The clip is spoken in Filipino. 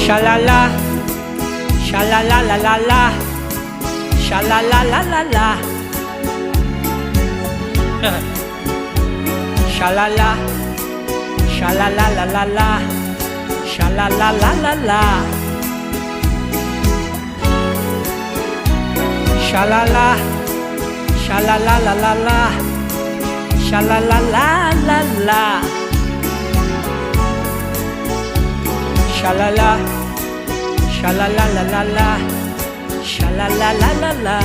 Shalala, shalala la la la, shalala la la la. Shalala, shalala la la la, shalala la la la. Shalala, shalala la la la, shalala la la la. Shalala, shalala la la la, shalala la la la.